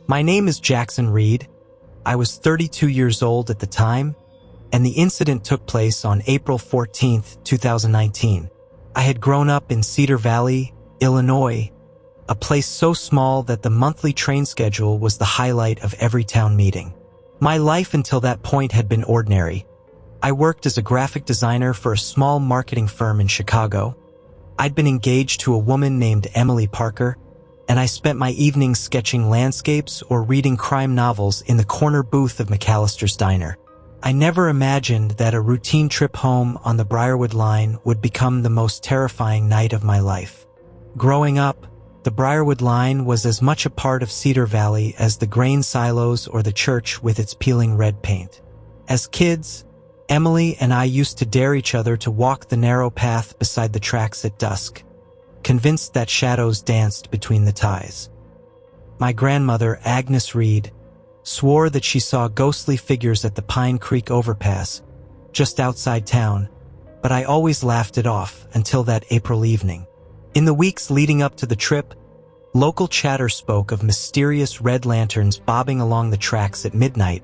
My name is Jackson Reed. I was 32 years old at the time, and the incident took place on April 14, 2019. I had grown up in Cedar Valley, Illinois, a place so small that the monthly train schedule was the highlight of every town meeting. My life until that point had been ordinary. I worked as a graphic designer for a small marketing firm in Chicago. I'd been engaged to a woman named Emily Parker, and I spent my evenings sketching landscapes or reading crime novels in the corner booth of McAllister's Diner. I never imagined that a routine trip home on the Briarwood line would become the most terrifying night of my life. Growing up, the Briarwood line was as much a part of Cedar Valley as the grain silos or the church with its peeling red paint. As kids, Emily and I used to dare each other to walk the narrow path beside the tracks at dusk, convinced that shadows danced between the ties. My grandmother, Agnes Reed, swore that she saw ghostly figures at the Pine Creek overpass, just outside town, but I always laughed it off until that April evening. In the weeks leading up to the trip, local chatter spoke of mysterious red lanterns bobbing along the tracks at midnight,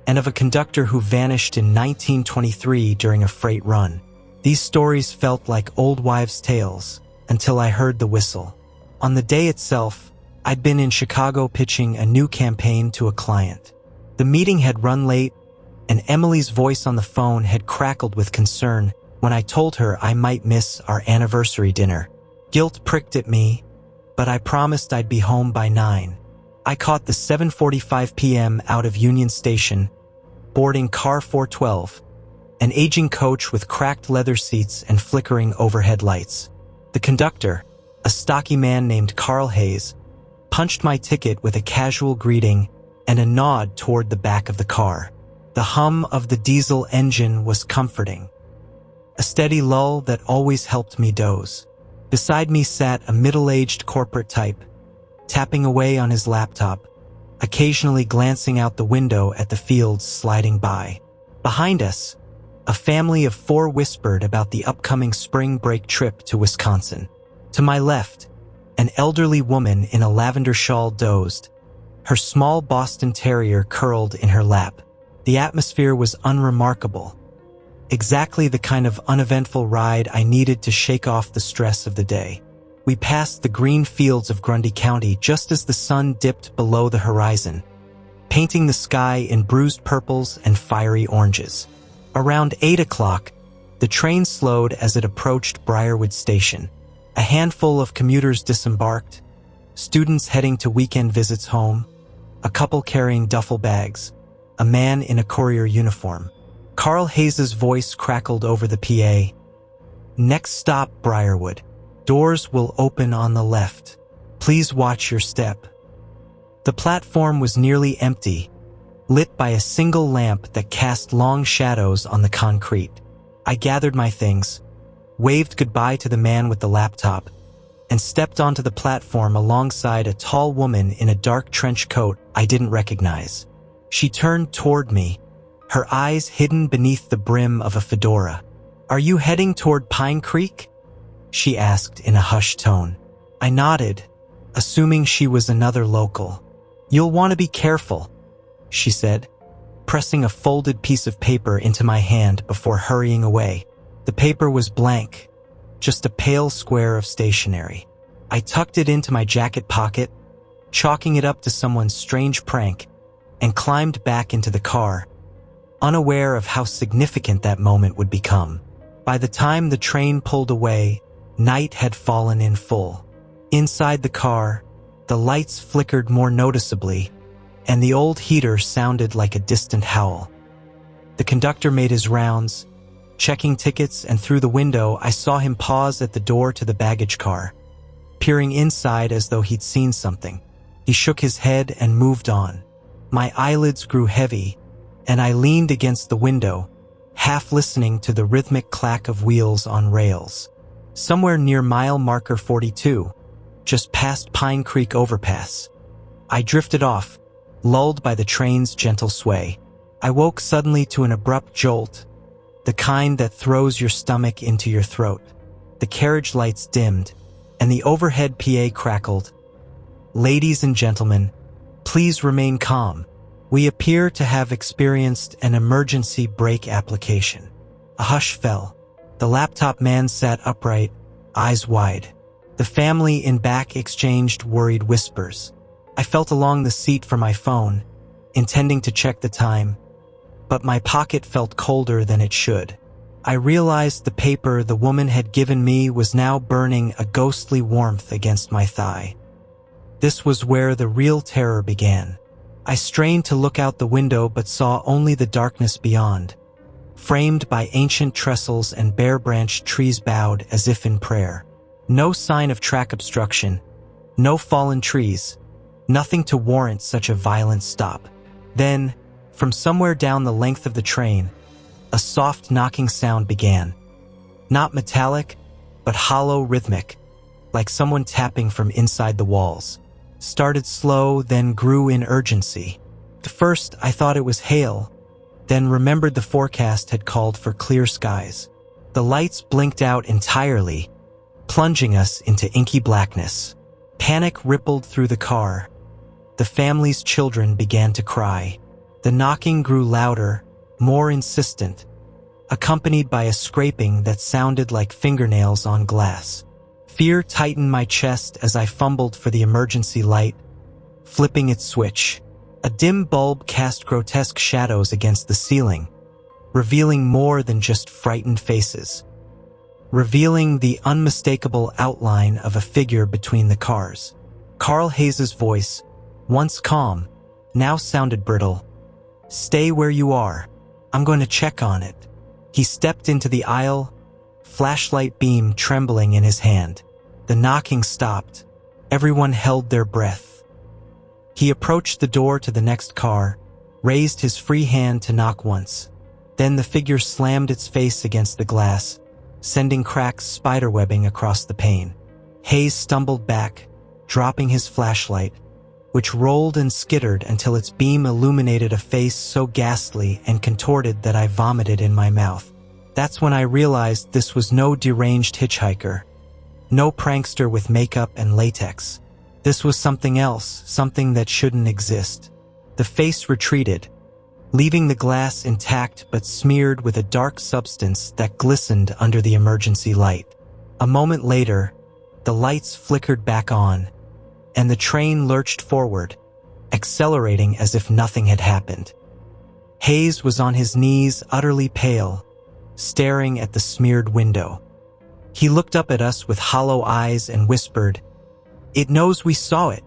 and of a conductor who vanished in 1923 during a freight run. These stories felt like old wives' tales until I heard the whistle. On the day itself, I'd been in Chicago pitching a new campaign to a client. The meeting had run late, and Emily's voice on the phone had crackled with concern when I told her I might miss our anniversary dinner. Guilt pricked at me, but I promised I'd be home by 9. I caught the 7:45 p.m. out of Union Station, boarding car 412, an aging coach with cracked leather seats and flickering overhead lights. The conductor, a stocky man named Carl Hayes, punched my ticket with a casual greeting and a nod toward the back of the car. The hum of the diesel engine was comforting, a steady lull that always helped me doze. Beside me sat a middle-aged corporate type, tapping away on his laptop, occasionally glancing out the window at the fields sliding by. Behind us, a family of 4 whispered about the upcoming spring break trip to Wisconsin. To my left, an elderly woman in a lavender shawl dozed, her small Boston Terrier curled in her lap. The atmosphere was unremarkable, exactly the kind of uneventful ride I needed to shake off the stress of the day. We passed the green fields of Grundy County just as the sun dipped below the horizon, painting the sky in bruised purples and fiery oranges. Around 8 o'clock, the train slowed as it approached Briarwood Station. A handful of commuters disembarked, students heading to weekend visits home, a couple carrying duffel bags, a man in a courier uniform. Carl Hayes' voice crackled over the PA. "Next stop, Briarwood. Doors will open on the left. Please watch your step." The platform was nearly empty, lit by a single lamp that cast long shadows on the concrete. I gathered my things, waved goodbye to the man with the laptop, and stepped onto the platform alongside a tall woman in a dark trench coat I didn't recognize. She turned toward me, her eyes hidden beneath the brim of a fedora. "Are you heading toward Pine Creek?" she asked in a hushed tone. I nodded, assuming she was another local. "You'll want to be careful," she said, pressing a folded piece of paper into my hand before hurrying away. The paper was blank, just a pale square of stationery. I tucked it into my jacket pocket, chalking it up to someone's strange prank, and climbed back into the car, unaware of how significant that moment would become. By the time the train pulled away, night had fallen in full. Inside the car, the lights flickered more noticeably, and the old heater sounded like a distant howl. The conductor made his rounds, checking tickets, and through the window I saw him pause at the door to the baggage car, peering inside as though he'd seen something. He shook his head and moved on. My eyelids grew heavy, and I leaned against the window, half listening to the rhythmic clack of wheels on rails. Somewhere near mile marker 42, just past Pine Creek overpass, I drifted off, lulled by the train's gentle sway. I woke suddenly to an abrupt jolt, the kind that throws your stomach into your throat. The carriage lights dimmed, and the overhead PA crackled. "Ladies and gentlemen, Please remain calm. We appear to have experienced an emergency brake application. A hush fell. The laptop man sat upright, eyes wide. The family in back exchanged worried whispers. I felt along the seat for my phone, intending to check the time, but my pocket felt colder than it should. I realized the paper the woman had given me was now burning a ghostly warmth against my thigh. This was where the real terror began. I strained to look out the window but saw only the darkness beyond, framed by ancient trestles and bare-branched trees bowed as if in prayer. No sign of track obstruction, no fallen trees, nothing to warrant such a violent stop. Then, from somewhere down the length of the train, a soft knocking sound began. Not metallic, but hollow, rhythmic, like someone tapping from inside the walls. Started slow, then grew in urgency. At first, I thought it was hail, then remembered the forecast had called for clear skies. The lights blinked out entirely, plunging us into inky blackness. Panic rippled through the car. The family's children began to cry. The knocking grew louder, more insistent, accompanied by a scraping that sounded like fingernails on glass. Fear tightened my chest as I fumbled for the emergency light, flipping its switch. A dim bulb cast grotesque shadows against the ceiling, revealing more than just frightened faces. Revealing the unmistakable outline of a figure between the cars. Carl Hayes's voice, once calm, now sounded brittle. "Stay where you are. I'm going to check on it." He stepped into the aisle, flashlight beam trembling in his hand. The knocking stopped. Everyone held their breath. He approached the door to the next car, raised his free hand to knock once. Then the figure slammed its face against the glass, sending cracks spiderwebbing across the pane. Hayes stumbled back, dropping his flashlight, which rolled and skittered until its beam illuminated a face so ghastly and contorted that I vomited in my mouth. That's when I realized this was no deranged hitchhiker, no prankster with makeup and latex. This was something else, something that shouldn't exist. The face retreated, leaving the glass intact but smeared with a dark substance that glistened under the emergency light. A moment later, the lights flickered back on, and the train lurched forward, accelerating as if nothing had happened. Hayes was on his knees, utterly pale, staring at the smeared window. He looked up at us with hollow eyes and whispered, "It knows we saw it."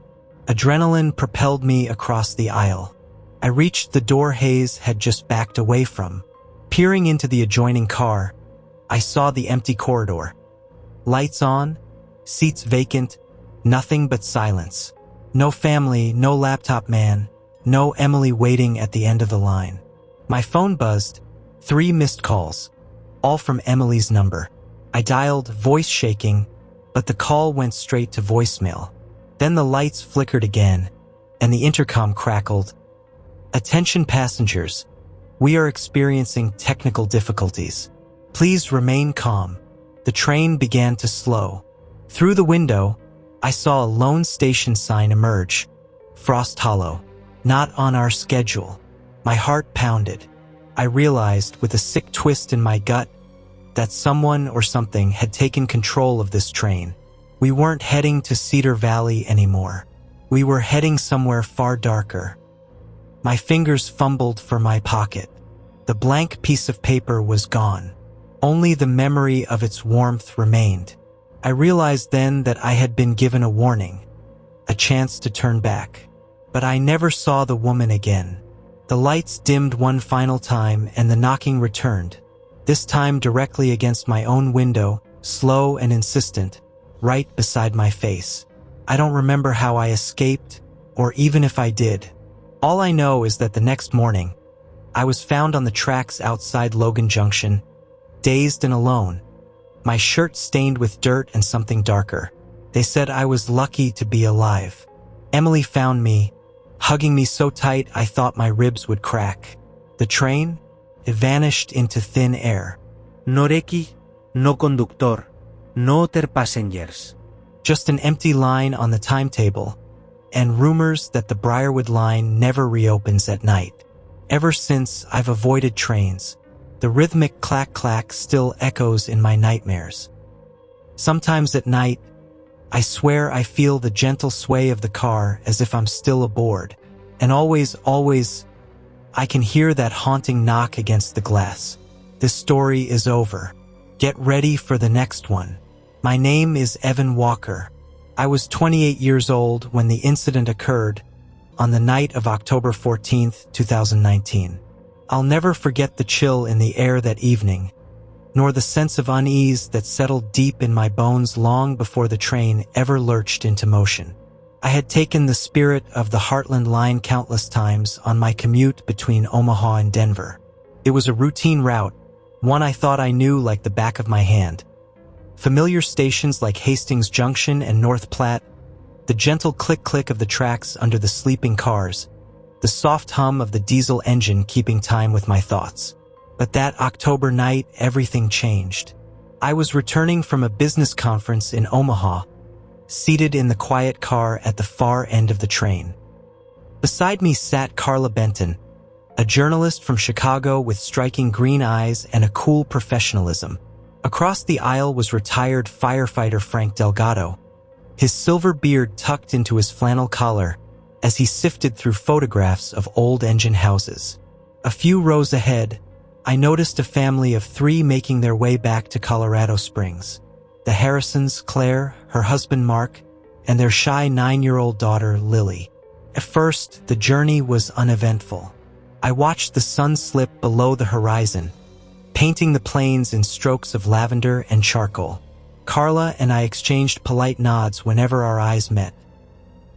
Adrenaline propelled me across the aisle. I reached the door Hayes had just backed away from. Peering into the adjoining car, I saw the empty corridor. Lights on, seats vacant, nothing but silence. No family, no laptop man, no Emily waiting at the end of the line. My phone buzzed, 3 missed calls, all from Emily's number. I dialed, voice shaking, but the call went straight to voicemail. Then the lights flickered again, and the intercom crackled. "Attention passengers, we are experiencing technical difficulties. Please remain calm." The train began to slow. Through the window, I saw a lone station sign emerge. Frost Hollow. Not on our schedule. My heart pounded. I realized, with a sick twist in my gut, that someone or something had taken control of this train. We weren't heading to Cedar Valley anymore. We were heading somewhere far darker. My fingers fumbled for my pocket. The blank piece of paper was gone. Only the memory of its warmth remained. I realized then that I had been given a warning, a chance to turn back. But I never saw the woman again. The lights dimmed one final time and the knocking returned, this time directly against my own window, slow and insistent, right beside my face. I don't remember how I escaped, or even if I did. All I know is that the next morning, I was found on the tracks outside Logan Junction, dazed and alone, my shirt stained with dirt and something darker. They said I was lucky to be alive. Emily found me, hugging me so tight I thought my ribs would crack. The train? It vanished into thin air. No reki, no conductor, no other passengers. Just an empty line on the timetable, and rumors that the Briarwood line never reopens at night. Ever since, I've avoided trains. The rhythmic clack-clack still echoes in my nightmares. Sometimes at night, I swear I feel the gentle sway of the car as if I'm still aboard. And always, I can hear that haunting knock against the glass. This story is over. Get ready for the next one. My name is Evan Walker. I was 28 years old when the incident occurred on the night of October 14th, 2019. I'll never forget the chill in the air that evening, nor the sense of unease that settled deep in my bones long before the train ever lurched into motion. I had taken the Spirit of the Heartland line countless times on my commute between Omaha and Denver. It was a routine route, one I thought I knew like the back of my hand. Familiar stations like Hastings Junction and North Platte, the gentle click-click of the tracks under the sleeping cars, the soft hum of the diesel engine keeping time with my thoughts. But that October night, everything changed. I was returning from a business conference in Omaha, seated in the quiet car at the far end of the train. Beside me sat Carla Benton, a journalist from Chicago with striking green eyes and a cool professionalism. Across the aisle was retired firefighter Frank Delgado, his silver beard tucked into his flannel collar as he sifted through photographs of old engine houses. A few rows ahead, I noticed a family of 3 making their way back to Colorado Springs. The Harrisons, Claire, her husband Mark, and their shy 9-year-old daughter Lily. At first, the journey was uneventful. I watched the sun slip below the horizon, painting the plains in strokes of lavender and charcoal. Carla and I exchanged polite nods whenever our eyes met.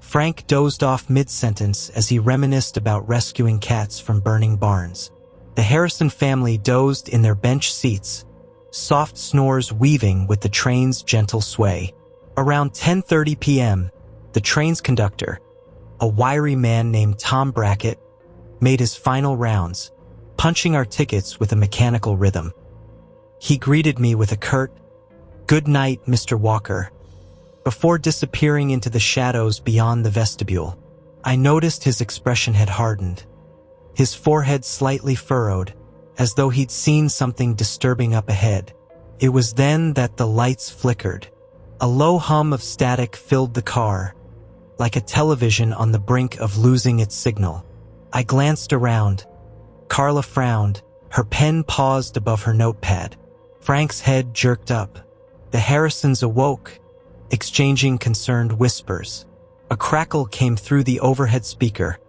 Frank dozed off mid-sentence as he reminisced about rescuing cats from burning barns. The Harrison family dozed in their bench seats, soft snores weaving with the train's gentle sway. Around 10:30 p.m., the train's conductor, a wiry man named Tom Brackett, made his final rounds, punching our tickets with a mechanical rhythm. He greeted me with a curt, "Good night, Mr. Walker," before disappearing into the shadows beyond the vestibule. I noticed his expression had hardened, his forehead slightly furrowed, as though he'd seen something disturbing up ahead. It was then that the lights flickered. A low hum of static filled the car, like a television on the brink of losing its signal. I glanced around. Carla frowned, her pen paused above her notepad. Frank's head jerked up. The Harrisons awoke, exchanging concerned whispers. A crackle came through the overhead speaker.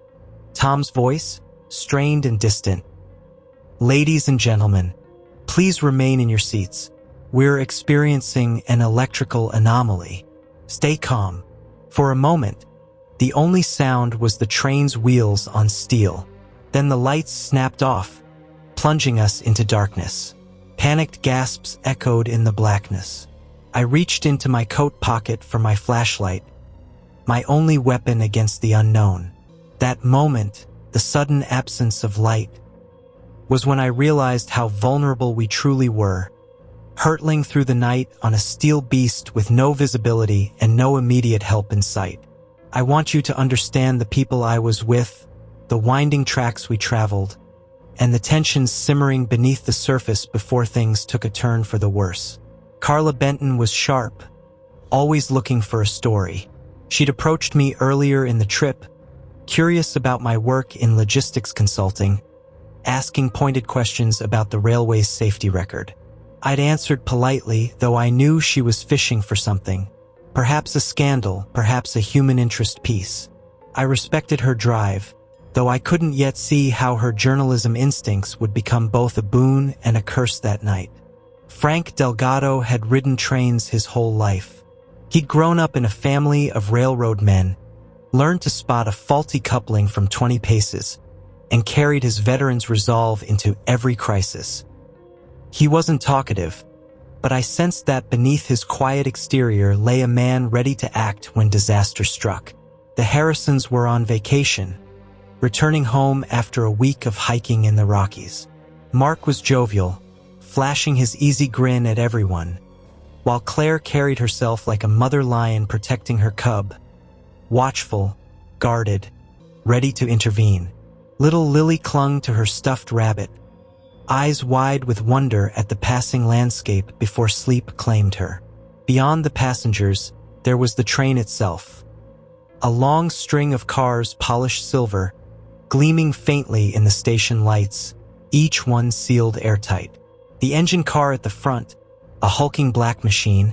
Tom's voice, strained and distant. "Ladies and gentlemen, please remain in your seats. We're experiencing an electrical anomaly. Stay calm." For a moment, the only sound was the train's wheels on steel. Then the lights snapped off, plunging us into darkness. Panicked gasps echoed in the blackness. I reached into my coat pocket for my flashlight, my only weapon against the unknown. That moment, the sudden absence of light, was when I realized how vulnerable we truly were, hurtling through the night on a steel beast with no visibility and no immediate help in sight. I want you to understand the people I was with, the winding tracks we traveled, and the tensions simmering beneath the surface before things took a turn for the worse. Carla Benton was sharp, always looking for a story. She'd approached me earlier in the trip, curious about my work in logistics consulting, asking pointed questions about the railway's safety record. I'd answered politely, though I knew she was fishing for something. Perhaps a scandal, perhaps a human interest piece. I respected her drive, though I couldn't yet see how her journalism instincts would become both a boon and a curse that night. Frank Delgado had ridden trains his whole life. He'd grown up in a family of railroad men, learned to spot a faulty coupling from 20 paces, and carried his veteran's resolve into every crisis. He wasn't talkative, but I sensed that beneath his quiet exterior lay a man ready to act when disaster struck. The Harrisons were on vacation, returning home after a week of hiking in the Rockies. Mark was jovial, flashing his easy grin at everyone, while Claire carried herself like a mother lion protecting her cub, watchful, guarded, ready to intervene. Little Lily clung to her stuffed rabbit, eyes wide with wonder at the passing landscape before sleep claimed her. Beyond the passengers, there was the train itself. A long string of cars polished silver, gleaming faintly in the station lights, each one sealed airtight. The engine car at the front, a hulking black machine,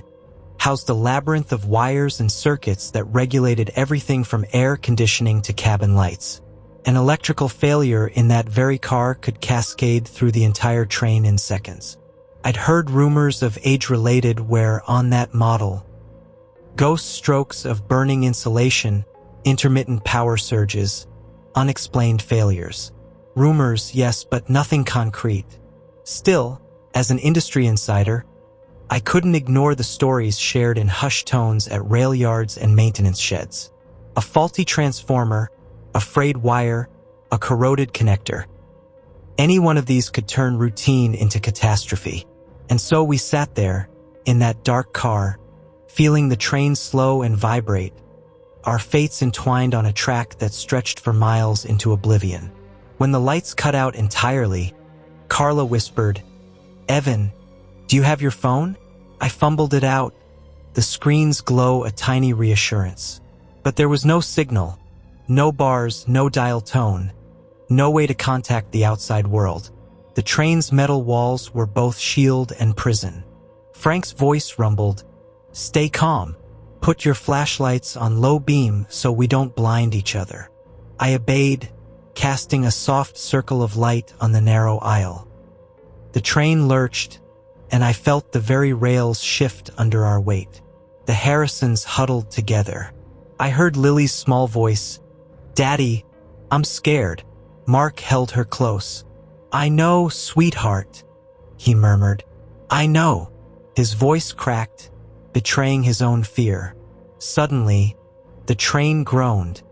housed a labyrinth of wires and circuits that regulated everything from air conditioning to cabin lights. An electrical failure in that very car could cascade through the entire train in seconds. I'd heard rumors of age-related wear on that model. Ghost strokes of burning insulation, intermittent power surges, unexplained failures. Rumors, yes, but nothing concrete. Still, as an industry insider, I couldn't ignore the stories shared in hushed tones at rail yards and maintenance sheds. A faulty transformer, a frayed wire, a corroded connector. Any one of these could turn routine into catastrophe. And so we sat there, in that dark car, feeling the train slow and vibrate, our fates entwined on a track that stretched for miles into oblivion. When the lights cut out entirely, Carla whispered, "Evan, do you have your phone?" I fumbled it out, the screen's glow a tiny reassurance. But there was no signal. No bars, no dial tone, no way to contact the outside world. The train's metal walls were both shield and prison. Frank's voice rumbled, "Stay calm. Put your flashlights on low beam so we don't blind each other." I obeyed, casting a soft circle of light on the narrow aisle. The train lurched, and I felt the very rails shift under our weight. The Harrisons huddled together. I heard Lily's small voice, "Daddy, I'm scared." Mark held her close. "I know, sweetheart," he murmured. "I know." His voice cracked, betraying his own fear. Suddenly, the train groaned,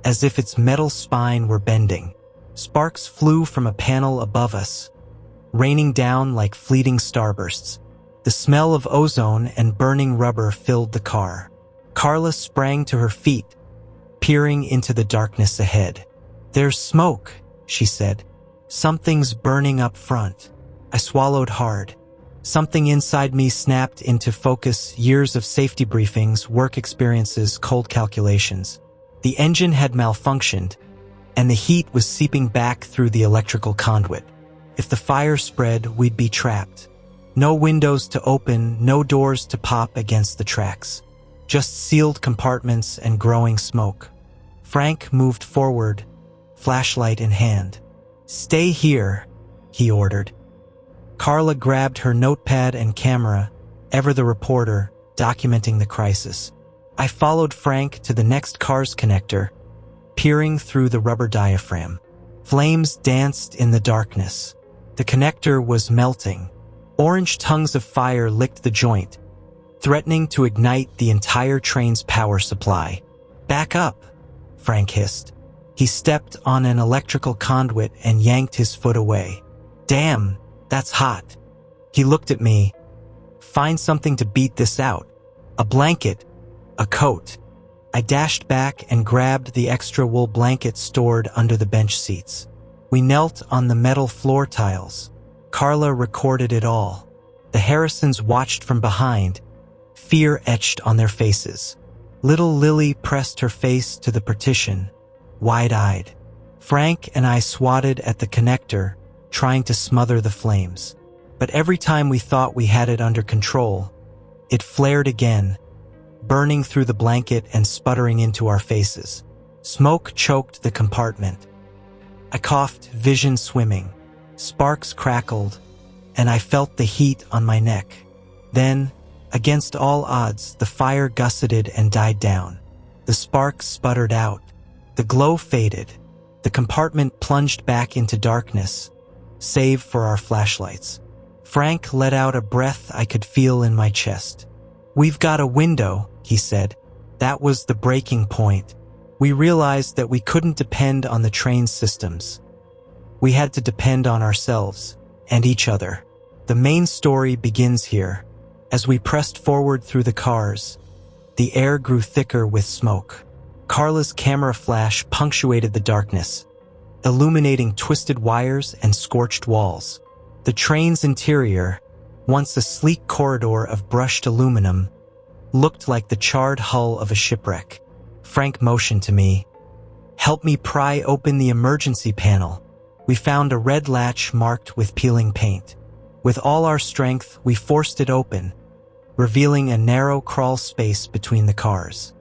as if its metal spine were bending. Sparks flew from a panel above us, raining down like fleeting starbursts. The smell of ozone and burning rubber filled the car. Carla sprang to her feet, peering into the darkness ahead. "There's smoke," she said. "Something's burning up front." I swallowed hard. Something inside me snapped into focus: years of safety briefings, work experiences, cold calculations. The engine had malfunctioned, and the heat was seeping back through the electrical conduit. If the fire spread, we'd be trapped. No windows to open, no doors to pop against the tracks. Just sealed compartments and growing smoke. Frank moved forward, flashlight in hand. "Stay here," he ordered. Carla grabbed her notepad and camera, ever the reporter, documenting the crisis. I followed Frank to the next car's connector, peering through the rubber diaphragm. Flames danced in the darkness. The connector was melting. Orange tongues of fire licked the joint, threatening to ignite the entire train's power supply. "Back up," Frank hissed. He stepped on an electrical conduit and yanked his foot away. "Damn, that's hot." He looked at me. "Find something to beat this out. A blanket, a coat." I dashed back and grabbed the extra wool blanket stored under the bench seats. We knelt on the metal floor tiles. Carla recorded it all. The Harrisons watched from behind, fear etched on their faces. Little Lily pressed her face to the partition, wide-eyed. Frank and I swatted at the connector, trying to smother the flames. But every time we thought we had it under control, it flared again, burning through the blanket and sputtering into our faces. Smoke choked the compartment. I coughed, vision swimming. Sparks crackled, and I felt the heat on my neck. Then, against all odds, the fire gusseted and died down. The sparks sputtered out. The glow faded. The compartment plunged back into darkness, save for our flashlights. Frank let out a breath I could feel in my chest. "We've got a window," he said. That was the breaking point. We realized that we couldn't depend on the train's systems. We had to depend on ourselves and each other. The main story begins here. As we pressed forward through the cars, the air grew thicker with smoke. Carla's camera flash punctuated the darkness, illuminating twisted wires and scorched walls. The train's interior, once a sleek corridor of brushed aluminum, looked like the charred hull of a shipwreck. Frank motioned to me. "Help me pry open the emergency panel." We found a red latch marked with peeling paint. With all our strength, we forced it open, revealing a narrow crawl space between the cars.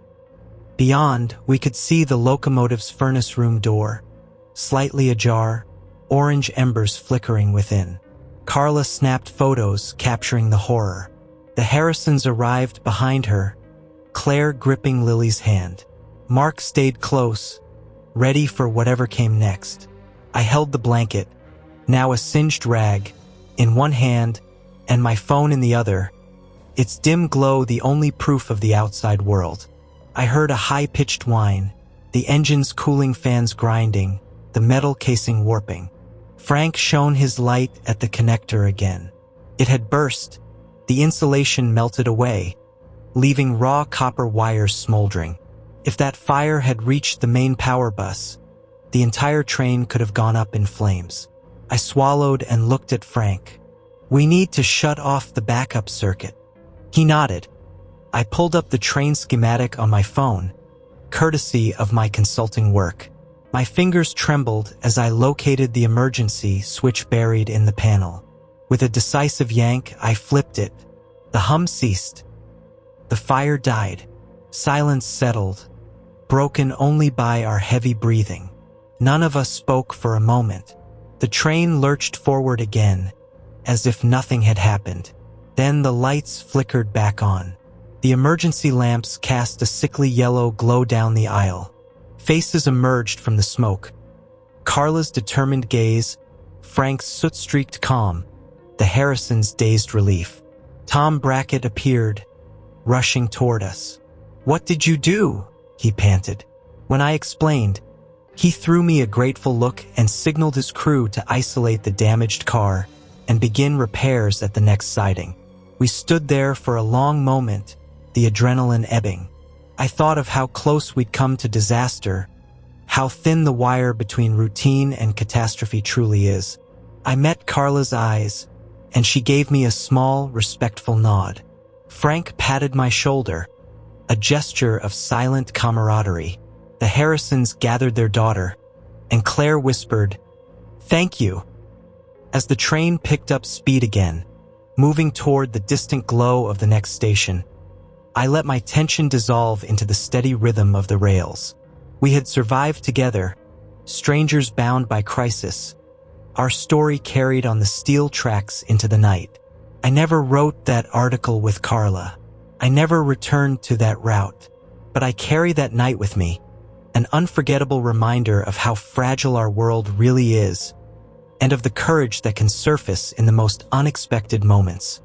Beyond, we could see the locomotive's furnace room door, slightly ajar, orange embers flickering within. Carla snapped photos, capturing the horror. The Harrisons arrived behind her, Claire gripping Lily's hand. Mark stayed close, ready for whatever came next. I held the blanket, now a singed rag, in one hand and my phone in the other, its dim glow the only proof of the outside world. I heard a high-pitched whine, the engine's cooling fans grinding, the metal casing warping. Frank shone his light at the connector again. It had burst, the insulation melted away, leaving raw copper wires smoldering. If that fire had reached the main power bus, the entire train could have gone up in flames. I swallowed and looked at Frank. "We need to shut off the backup circuit." He nodded. I pulled up the train schematic on my phone, courtesy of my consulting work. My fingers trembled as I located the emergency switch buried in the panel. With a decisive yank, I flipped it. The hum ceased. The fire died. Silence settled, broken only by our heavy breathing. None of us spoke for a moment. The train lurched forward again, as if nothing had happened. Then the lights flickered back on. The emergency lamps cast a sickly yellow glow down the aisle. Faces emerged from the smoke. Carla's determined gaze, Frank's soot-streaked calm, the Harrisons' dazed relief. Tom Brackett appeared, rushing toward us. "What did you do?" he panted. When I explained, he threw me a grateful look and signaled his crew to isolate the damaged car and begin repairs at the next siding. We stood there for a long moment, the adrenaline ebbing. I thought of how close we'd come to disaster, how thin the wire between routine and catastrophe truly is. I met Carla's eyes, and she gave me a small, respectful nod. Frank patted my shoulder, a gesture of silent camaraderie. The Harrisons gathered their daughter, and Claire whispered, "Thank you." As the train picked up speed again, moving toward the distant glow of the next station, I let my tension dissolve into the steady rhythm of the rails. We had survived together, strangers bound by crisis, our story carried on the steel tracks into the night. I never wrote that article with Carla. I never returned to that route. But I carry that night with me, an unforgettable reminder of how fragile our world really is, and of the courage that can surface in the most unexpected moments.